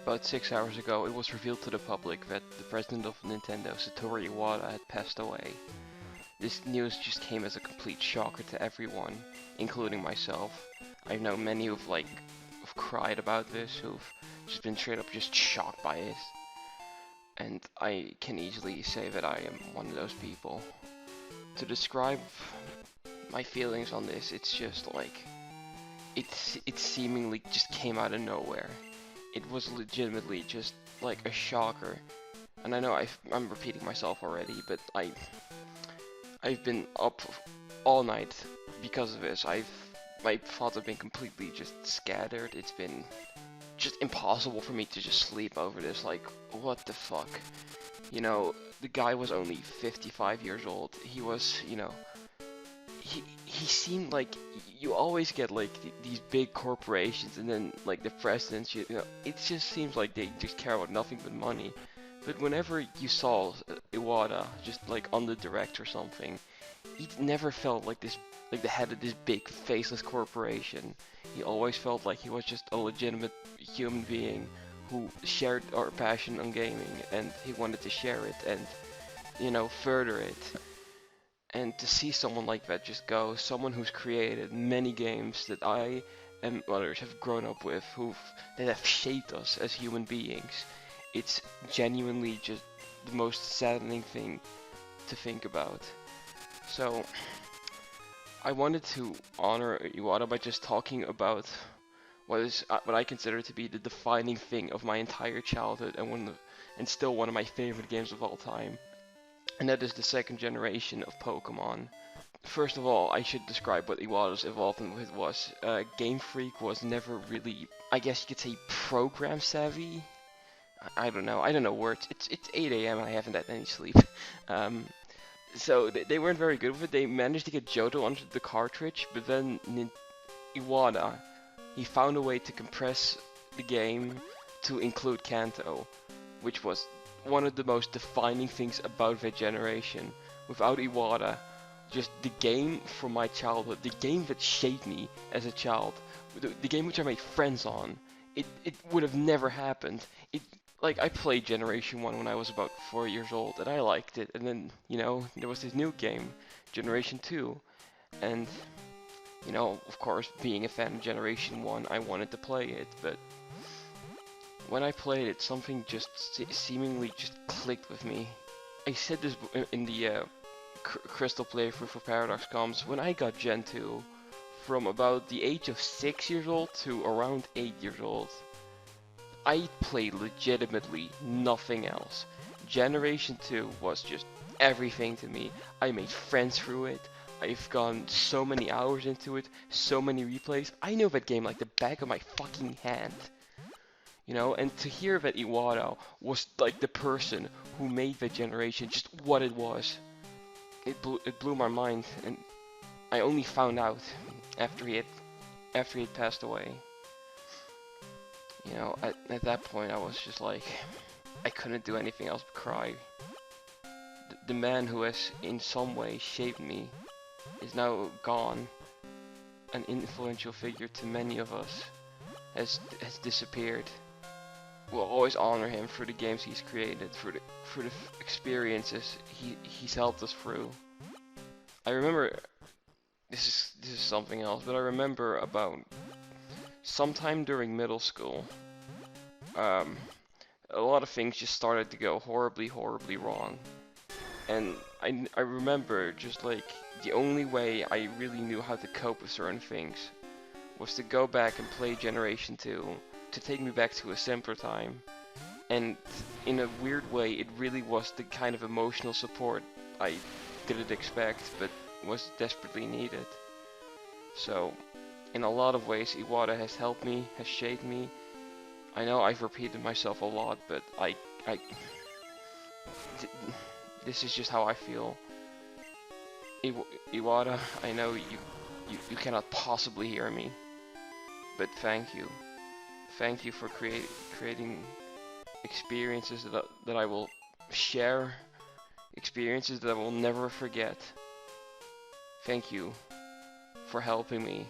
About 6 hours ago, it was revealed to the public that the president of Nintendo, Satoru Iwata, had passed away. This news just came as a complete shocker to everyone, including myself. I know many who've cried about this, who've just been straight up just shocked by it. And I can easily say that I am one of those people. To describe my feelings on this, it's just like, it seemingly just came out of nowhere. It was legitimately just like a shocker. And I know I'm repeating myself already, but I've been up all night because of this. My thoughts have been completely just scattered. It's been just impossible for me to just sleep over this. Like, what the fuck? You know, the guy was only 55 years old. He was, you know, he seemed like, you always get like these big corporations and then like the presidents, you know, it just seems like they just care about nothing but money. But whenever you saw Iwata just like on the direct or something, he never felt like this, like the head of this big faceless corporation. He always felt like he was just a legitimate human being who shared our passion on gaming, and he wanted to share it and, you know, further it. And to see someone like that just go, someone who's created many games that I and others have grown up with, that have shaped us as human beings, it's genuinely just the most saddening thing to think about. So, I wanted to honor Iwata by just talking about what I consider to be the defining thing of my entire childhood, and still one of my favorite games of all time. And that is the second generation of Pokemon. First of all, I should describe what Iwata's involvement with was. Game Freak was never really, I guess you could say, program savvy. I don't know. I don't know words. It's 8 a.m. and I haven't had any sleep. So they weren't very good with it. They managed to get Johto onto the cartridge, but then Iwata, he found a way to compress the game to include Kanto, which was one of the most defining things about that generation. Without Iwata, just the game from my childhood, the game that shaped me as a child, the game which I made friends on, it would have never happened. Like, I played Generation 1 when I was about 4 years old, and I liked it, and then, you know, there was this new game, Generation 2, and, you know, of course, being a fan of Generation 1, I wanted to play it, but when I played it, something just seemingly just clicked with me. I said this in the Crystal playthrough for Paradox Comms. When I got Gen 2, from about the age of 6 years old to around 8 years old, I played legitimately nothing else. Generation 2 was just everything to me. I made friends through it. I've gone so many hours into it, so many replays. I know that game like the back of my fucking hand. You know, and to hear that Iwata was like the person who made that generation just what it was, it blew my mind, and I only found out after he had passed away. You know, at that point I was just like, I couldn't do anything else but cry. The man who has in some way shaped me is now gone. An influential figure to many of us has disappeared. We'll always honor him for the games he's created, for the experiences he's helped us through. I remember, this is something else, but I remember about sometime during middle school, a lot of things just started to go horribly wrong. And I remember just like the only way I really knew how to cope with certain things was to go back and play Generation 2 to take me back to a simpler time. And in a weird way, it really was the kind of emotional support I didn't expect, but was desperately needed. So, in a lot of ways, Iwata has helped me, has shaped me. I know I've repeated myself a lot, but this is just how I feel. Iwata, I know you cannot possibly hear me, but thank you. Thank you for creating experiences that I will share, experiences that I will never forget. Thank you for helping me